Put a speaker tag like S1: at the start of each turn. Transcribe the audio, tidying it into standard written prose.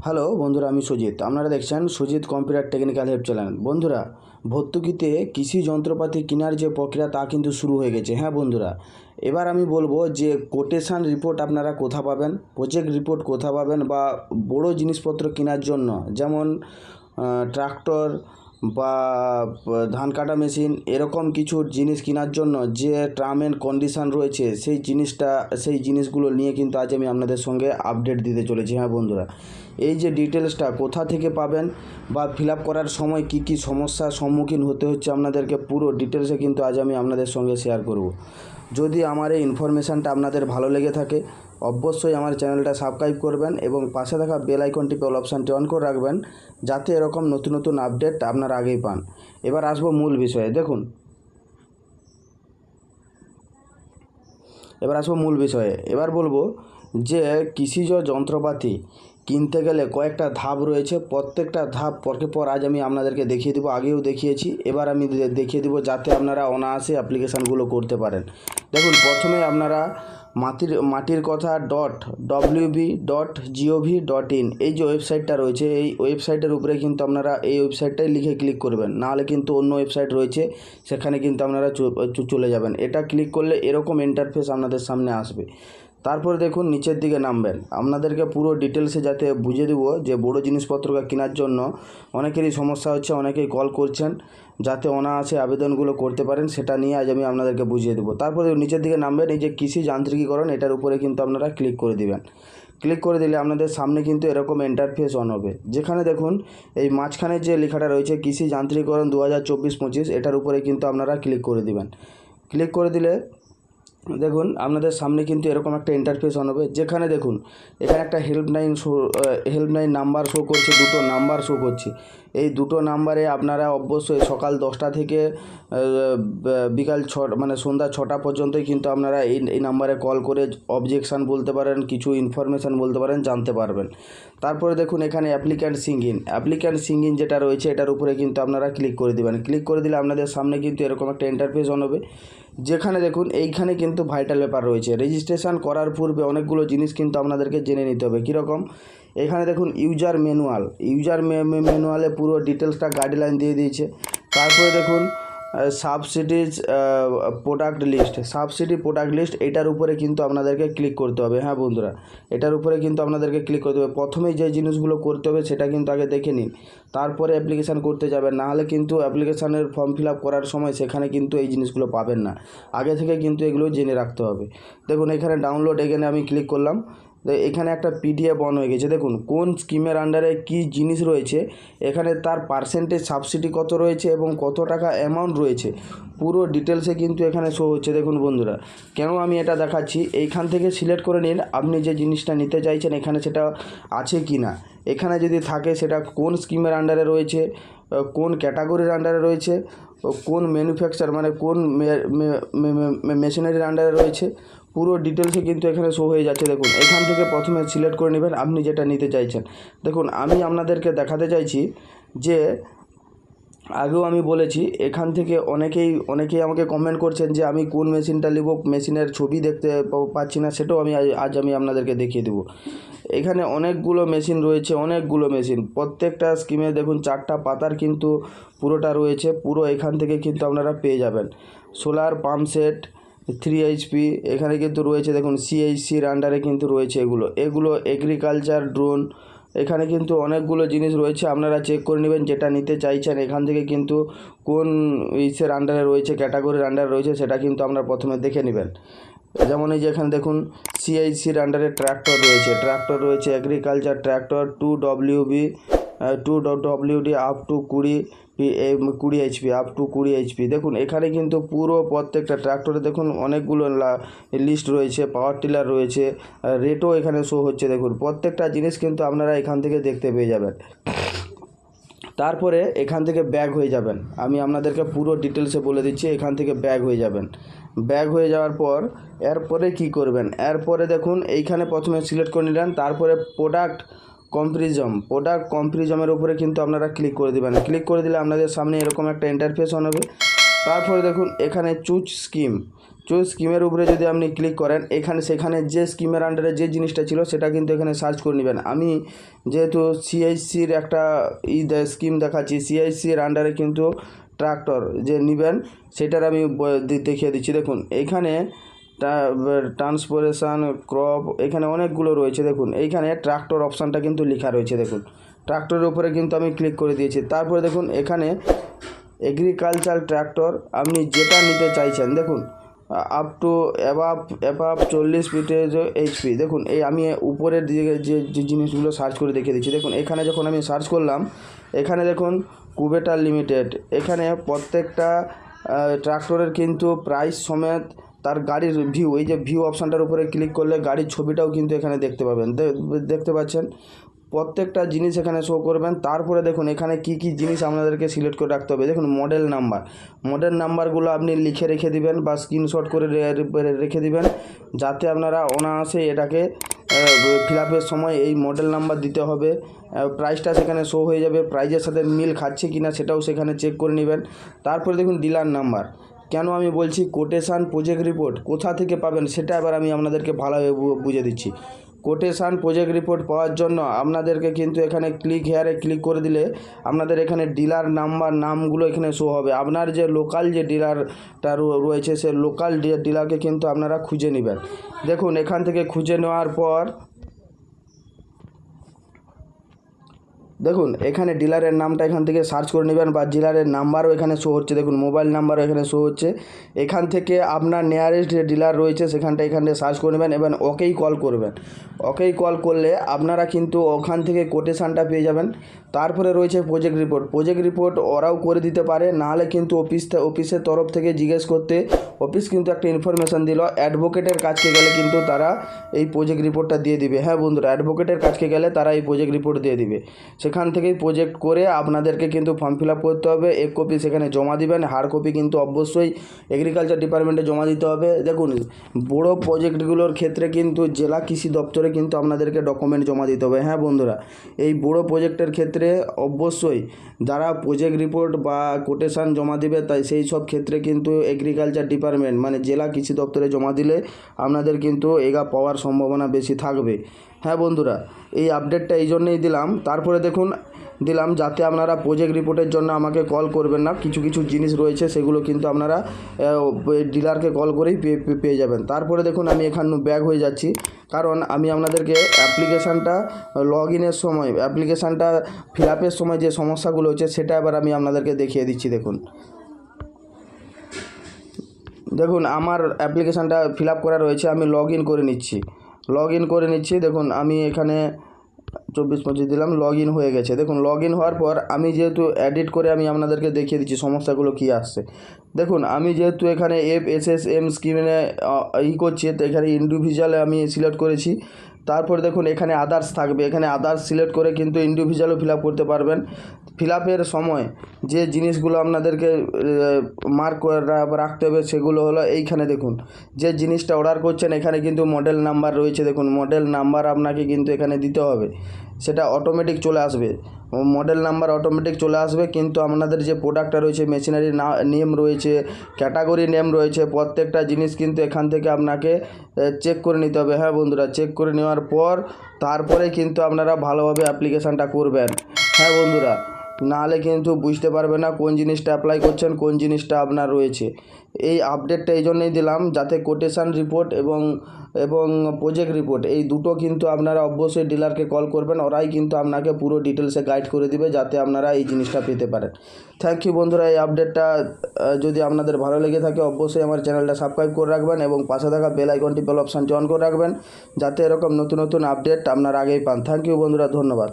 S1: Hello বন্ধুরা, আমি সুজিত। আপনারা দেখছেন Sujit computer technical help channel. বন্ধুরা, ভর্তুকিতে কৃষি যন্ত্রপাতি কেনার যে প্রক্রিয়া তা কিন্তু শুরু হয়ে গেছে। হ্যাঁ বন্ধুরা, এবার আমি বলবো যে কোটেশন রিপোর্ট আপনারা কোথা পাবেন, প্রজেক্ট রিপোর্ট কোথা পাবেন, বা বড় জিনিসপত্র কেনার জন্য যেমন ট্রাক্টর বা ধান কাটা মেশিন এরকম কিছু জিনিস কেনার জন্য যে টার্ম অ্যান্ড কন্ডিশান রয়েছে সেই জিনিসগুলো নিয়ে কিন্তু আজ আমি আপনাদের সঙ্গে আপডেট দিতে চলেছি। হ্যাঁ বন্ধুরা, এই যে ডিটেলসটা কোথা থেকে পাবেন বা ফিল আপ করার সময় কি কি সমস্যার সম্মুখীন হতে হচ্ছে আপনাদেরকে পুরো ডিটেলসে কিন্তু আজ আমি আপনাদের সঙ্গে শেয়ার করব। যদি আমার এই ইনফরমেশানটা আপনাদের ভালো লেগে থাকে অবশ্যই আমার চ্যানেলটা সাবস্ক্রাইব করবেন এবং পাশে থাকা বেল আইকনটি অল অপশানটি অন করে রাখবেন, যাতে এরকম নতুন নতুন আপডেট আপনারা আগেই পান। এবার আসবো মূল বিষয়ে। দেখুন, এবার বলবো যে কৃষিজ যন্ত্রপাতি কিনতে গেলে কয়েকটা ধাপ রয়েছে। প্রত্যেকটা ধাপ পরকে পর আজ আমি আপনাদেরকে দেখিয়ে দেবো, আগেও দেখিয়েছি, এবার আমি দেখিয়ে দেবো যাতে আপনারা অনায়াসে অ্যাপ্লিকেশানগুলো করতে পারেন। দেখুন, প্রথমে আপনারা মাটির কথা .wb.gov.in এই যে ওয়েবসাইটটা রয়েছে, এই ওয়েবসাইটের উপরে কিন্তু আপনারা এই ওয়েবসাইটটাই লিখে ক্লিক করবেন, নাহলে কিন্তু অন্য ওয়েবসাইট রয়েছে সেখানে কিন্তু আপনারা চলে যাবেন। এটা ক্লিক করলে এরকম ইন্টারফেস আপনাদের সামনে আসবে। তারপরে দেখুন নিচের দিকে নামবেন। আপনাদেরকে পুরো ডিটেলসে যাতে বুঝিয়ে দেবো যে বড়ো জিনিসপত্র কেনার জন্য অনেকেরই সমস্যা হচ্ছে, অনেকেই কল করছেন, যাতে অনায়াসে আবেদনগুলো করতে পারেন সেটা নিয়ে আজ আমি আপনাদেরকে বুঝিয়ে দেবো। তারপরে নিচের দিকে নামবেন, এই যে কৃষি যান্ত্রিকীকরণ এটার উপরে কিন্তু আপনারা ক্লিক করে দিবেন। ক্লিক করে দিলে আপনাদের সামনে কিন্তু এরকম ইন্টারফেস অন হবে, যেখানে দেখুন এই মাঝখানে যে লেখাটা রয়েছে কৃষি যান্ত্রিকীকরণ 2024-25 এটার উপরে কিন্তু আপনারা ক্লিক করে দিবেন। ক্লিক করে দিলে দেখুন আপনাদের সামনে কিন্তু এরকম একটা ইন্টারফেস অন হবে, যেখানে দেখুন এখানে একটা হেল্পলাইন নাম্বার শো করছে, দুটো নাম্বার শো করছে। এই দুটো নাম্বারে আপনারা অবশ্যই সকাল 10টা থেকে বিকাল সন্ধ্যা 6টা পর্যন্তই কিন্তু আপনারা এই নাম্বারে কল করে অবজেকশান বলতে পারেন, কিছু ইনফরমেশান বলতে পারেন, জানতে পারবেন। তারপরে দেখুন এখানে অ্যাপ্লিক্যান্ট সিঙ্ক ইন যেটা রয়েছে এটার উপরে কিন্তু আপনারা ক্লিক করে দেবেন। ক্লিক করে দিলে আপনাদের সামনে কিন্তু এরকম একটা ইন্টারফেস অন হবে, যেখানে দেখুন এইখানে কিন্তু ভাইটাল ব্যাপার রয়েছে। রেজিস্ট্রেশন করার পূর্বে অনেকগুলো জিনিস কিন্তু আপনাদেরকে জেনে নিতে হবে। কীরকম? এখানে দেখুন ইউজার ম্যানুয়ালে পুরো ডিটেলসটা গাইডলাইন দিয়ে দিয়েছে। তারপরে দেখুন সাবসিডি প্রোডাক্ট লিস্ট এটার উপরে কিন্তু আপনাদেরকে ক্লিক করতে হবে। হ্যাঁ বন্ধুরা, এটার উপরে কিন্তু আপনাদেরকে ক্লিক করতে হবে। প্রথমেই যে জিনিসগুলো করতে হবে সেটা কিন্তু আগে দেখে নিন, তারপরে অ্যাপ্লিকেশান করতে যাবেন, নাহলে কিন্তু অ্যাপ্লিকেশানের ফর্ম ফিল আপ করার সময় সেখানে কিন্তু এই জিনিসগুলো পাবেন না। আগে থেকে কিন্তু এগুলো জেনে রাখতে হবে। দেখুন এখানে ডাউনলোড, এখানে আমি ক্লিক করলাম, এখানে একটা পিডিএফ অন হয়ে গেছে। দেখুন কোন স্কিমের আন্ডারে কী জিনিস রয়েছে, এখানে তার পার্সেন্টেজ সাবসিডি কত রয়েছে এবং কত টাকা অ্যামাউন্ট রয়েছে পুরো ডিটেলসে কিন্তু এখানে শো হচ্ছে। দেখুন বন্ধুরা, কেন আমি এটা দেখাচ্ছি, এইখান থেকে সিলেক্ট করে নিন আপনি যে জিনিসটা নিতে চাইছেন এখানে সেটা আছে কি না। এখানে যদি থাকে সেটা কোন স্কিমের আন্ডারে রয়েছে, কোন ক্যাটাগরির আন্ডারে রয়েছে, কোন ম্যানুফ্যাকচার কোন মেশিনারির আন্ডারে রয়েছে, পুরো ডিটেলসে কিন্তু এখানে শো হয়ে যাচ্ছে। দেখুন এখান থেকে প্রথমে সিলেক্ট করে নেবেন আপনি যেটা নিতে চাইছেন। দেখুন আমি আপনাদেরকে দেখাতে চাইছি যে আগেও আমি বলেছি, এখান থেকে অনেকেই আমাকে কমেন্ট করছেন যে আমি কোন মেশিনটা নেব, মেশিনের ছবি দেখতে পাচ্ছি না, সেটাও আজ আমি আপনাদেরকে দেখিয়ে দেবো। এখানে অনেকগুলো মেশিন রয়েছে, প্রত্যেকটা স্কিমে দেখুন 4টা পাতার কিন্তু পুরোটা রয়েছে, পুরো এখান থেকে কিন্তু আপনারা পেয়ে যাবেন। সোলার পাম্প সেট 3 HP এখানে কিন্তু রয়েছে। দেখুন CHCর আন্ডারে কিন্তু রয়েছে এগুলো এগ্রিকালচার ড্রোন, এখানে কিন্তু অনেকগুলো জিনিস রয়েছে, আপনারা চেক করে নেবেন যেটা নিতে চাইছেন। এখান থেকে কিন্তু কোন ইসের আন্ডারে রয়েছে, ক্যাটাগরির আন্ডারে রয়েছে সেটা কিন্তু আপনারা প্রথমে দেখে নেবেন। যেমন এই যে এখানে দেখুন CHCর আন্ডারে ট্র্যাক্টর রয়েছে agriculture tractor 2WD up to 20 HP up to 20 HP। দেখুন এখানে কিন্তু পুরো প্রত্যেকটা ট্র্যাক্টরে দেখুন অনেকগুলো লিস্ট রয়েছে, পাওয়ার টিলার রয়েছে, রেটও এখানে শো হচ্ছে। দেখুন প্রত্যেকটা জিনিস কিন্তু আপনারা এখান থেকে দেখতে পেয়ে যাবেন। তারপরে এখান থেকে ব্যাক হয়ে যাবেন, আমি আপনাদেরকে পুরো ডিটেলসে বলে দিচ্ছি। এখান থেকে ব্যাক হয়ে যাওয়ার পর এরপরে কি করবেন, এরপরে দেখুন এইখানে প্রথমে সিলেক্ট করে নিলেন, তারপরে প্রোডাক্ট কম্পারিজমের উপরে কিন্তু আপনারা ক্লিক করে দেবেন। ক্লিক করে দিলে আপনাদের সামনে এরকম একটা ইন্টারফেস অন হবে। তারপরে দেখুন এখানে চুজ চুজ স্কিমের উপরে যদি আপনি ক্লিক করেন, সেখানে যে স্কিমের আন্ডারে যে জিনিসটা ছিল সেটা কিন্তু এখানে সার্চ করে নেবেন। আমি যেহেতু সিআইসির একটা স্কিম দেখাচ্ছি, সিআইসির আন্ডারে কিন্তু ট্রাক্টর যে নেবেন সেটার আমি দেখিয়ে দিচ্ছি। দেখুন এইখানে ট্রান্সপোর্টেশন, ক্রপ, এখানে অনেকগুলো রয়েছে। দেখুন এইখানে ট্রাক্টর অপশানটা কিন্তু লেখা রয়েছে। দেখুন ট্রাক্টরের উপরে কিন্তু আমি ক্লিক করে দিয়েছি। তারপরে দেখুন এখানে এগ্রিকালচার ট্র্যাক্টর আপনি যেটা নিতে চাইছেন, দেখুন আপ টু অ্যাবাভ 40 ফিটের এইচপি। দেখুন এই আমি উপরের দিকে যে জিনিসগুলো সার্চ করে দেখিয়ে দিচ্ছি। দেখুন এখানে যখন আমি সার্চ করলাম, এখানে দেখুন কুবেটার লিমিটেড, এখানে প্রত্যেকটা ট্রাক্টরের কিন্তু প্রাইস সমেত তার গাড়ির ভিউ, এই যে ভিউ অপশানটার উপরে ক্লিক করলে গাড়ির ছবিটাও কিন্তু এখানে দেখতে পাবেন, দেখতে পাচ্ছেন। প্রত্যেকটা জিনিস এখানে শো করবেন। তারপরে দেখুন এখানে কি কি জিনিস আপনাদেরকে সিলেক্ট করে রাখতে হবে। দেখুন মডেল নাম্বারগুলো আপনি লিখে রেখে দিবেন বা স্ক্রিনশট করে রেখে দিবেন, যাতে আপনারা অনায়াসে এটাকে ফিল আপের সময় এই মডেল নাম্বার দিতে হবে। প্রাইসটা সেখানে শো হয়ে যাবে, প্রাইজের সাথে মিল খাচ্ছে কিনা সেটাও সেখানে চেক করে নেবেন। তারপরে দেখুন ডিলার নাম্বার, কেন আমি বলছি কোটেশান, প্রজেক্ট রিপোর্ট কোথা থেকে পাবেন সেটা এবার আমি আপনাদেরকে ভালোভাবে বুঝে দিচ্ছি। কোটেশান, প্রজেক্ট রিপোর্ট পাওয়ার জন্য আপনাদেরকে কিন্তু এখানে হেয়ারে ক্লিক করে দিলে আপনাদের এখানে ডিলার নামগুলো এখানে শো হবে। আপনার যে লোকাল যে ডিলারটা রয়েছে সে লোকাল ডিলারকে কিন্তু আপনারা খুঁজে নেবেন। দেখুন এখান থেকে খুঁজে নেওয়ার পর দেখুন এখানে ডিলারের নামটা এখান থেকে সার্চ করে নেবেন, বা ডিলারের নাম্বারও এখানে শো হচ্ছে। দেখুন মোবাইল নাম্বারও এখানে শো হচ্ছে। এখান থেকে আপনার নিয়ারেস্ট যে ডিলার রয়েছে এখানে সার্চ করে নেবেন এবং ওকেই কল করবেন। ওকেই কল করলে আপনারা কিন্তু ওখান থেকে কোটেশানটা পেয়ে যাবেন। তারপরে রয়েছে প্রজেক্ট রিপোর্ট ওরাও করে দিতে পারে, নাহলে কিন্তু অফিসের তরফ থেকে জিজ্ঞেস করতে, অফিস কিন্তু একটা ইনফরমেশান দিল, অ্যাডভোকেটের কাছকে গেলে কিন্তু তারা এই প্রজেক্ট রিপোর্টটা দিয়ে দিবে। হ্যাঁ বন্ধুরা, অ্যাডভোকেটের কাছকে গেলে তারা এই প্রজেক্ট রিপোর্ট দিয়ে দিবে। সেখান থেকেই প্রজেক্ট করে আপনাদেরকে কিন্তু ফর্ম ফিল আপ করতে হবে, এক কপি সেখানে জমা দিবেন, হার্ড কপি কিন্তু অবশ্যই এগ্রিকালচার ডিপার্টমেন্টে জমা দিতে হবে। দেখুন বড়ো প্রজেক্টগুলোর ক্ষেত্রে কিন্তু জেলা কৃষি দপ্তরে কিন্তু আপনাদেরকে ডকুমেন্ট জমা দিতে হবে। হ্যাঁ বন্ধুরা, এই বড়ো প্রজেক্টের ক্ষেত্রে অবশ্যই যারা প্রজেক্ট রিপোর্ট বা কোটেশান জমা দিবে, তাই সেই সব ক্ষেত্রে কিন্তু এগ্রিকালচার ডিপার্টমেন্ট মানে জেলা কৃষি দপ্তরে জমা দিলে আপনাদের কিন্তু এগা পাওয়ার সম্ভাবনা বেশি থাকবে। হ্যাঁ বন্ধুরা, এই আপডেটটা এই জন্যই দিলাম। তারপরে দেখুন দিলাম যাতে আপনারা প্রজেক্ট রিপোর্টের জন্য আমাকে কল করবেন না, কিছু জিনিস রয়েছে সেগুলো কিন্তু আপনারা ডিলারকে কল করেই পেয়ে যাবেন। তারপরে দেখুন আমি এখানে ব্যাক হয়ে যাচ্ছি, কারণ আমি আপনাদেরকে অ্যাপ্লিকেশানটা অ্যাপ্লিকেশানটা ফিল আপের সময় যে সমস্যাগুলো হচ্ছে সেটা এবার আমি আপনাদেরকে দেখিয়ে দিচ্ছি। দেখুন আমার অ্যাপ্লিকেশানটা ফিল আপ করা রয়েছে, আমি লগ ইন করে নিচ্ছি। দেখুন আমি এখানে 24-25 দিলাম, লগ ইন হয়ে গেছে। দেখুন লগ ইন হওয়ার পর আমি যেহেতু এডিট করে আমি আপনাদেরকে দেখিয়ে দিচ্ছি সমস্যাগুলো কী আসছে। দেখুন আমি যেহেতু এখানে FSSM স্কিমে করছি, তো এখানে ইন্ডিভিজুয়ালে আমি সিলেক্ট করেছি। তারপর দেখুন এখানে আদার্স থাকবে, এখানে আদার্স সিলেক্ট করে কিন্তু ইন্ডিভিজুয়ালও ফিল আপ করতে পারবেন। ফিল আপের সময় যে জিনিসগুলো আপনাদেরকে মার্ক করে রাখতে হবে সেগুলো হলো এইখানে দেখুন যে জিনিসটা অর্ডার করছেন এখানে কিন্তু মডেল নাম্বার রয়েছে। দেখুন মডেল নাম্বার আপনাকে কিন্তু এখানে দিতে হবে, সেটা অটোমেটিক চলে আসবে, মডেল নাম্বার অটোমেটিক চলে আসবে। কিন্তু আপনাদের যে প্রোডাক্টটা রয়েছে, মেশিনারি নেম রয়েছে, ক্যাটাগরি নেম রয়েছে, প্রত্যেকটা জিনিস কিন্তু এখান থেকে আপনাকে চেক করে নিতে হবে। হ্যাঁ বন্ধুরা, চেক করে নেওয়ার পর তারপরে কিন্তু আপনারা ভালোভাবে অ্যাপ্লিকেশানটা করবেন। হ্যাঁ বন্ধুরা, নাহলে কিন্তু বুঝতে পারবে না কোন জিনিসটা অ্যাপ্লাই করছেন, কোন জিনিসটা আপনার রয়েছে। এই আপডেটটা এই জন্যই দিলাম যাতে কোটেশান রিপোর্ট এবং প্রজেক্ট রিপোর্ট এই দুটো কিন্তু আপনারা অবশ্যই ডিলারকে কল করবেন, ওরাই কিন্তু আপনাকে পুরো ডিটেলসে গাইড করে দিবে যাতে আপনারা এই জিনিসটা পেতে পারেন। থ্যাংক ইউ বন্ধুরা, এই আপডেটটা যদি আপনাদের ভালো লেগে থাকে অবশ্যই আমার চ্যানেলটা সাবস্ক্রাইব করে রাখবেন এবং পাশে থাকা বেল আইকনটি বেল অপশানটি অন করে রাখবেন, যাতে এরকম নতুন আপডেট আপনারা আগেই পান। থ্যাংক ইউ বন্ধুরা, ধন্যবাদ।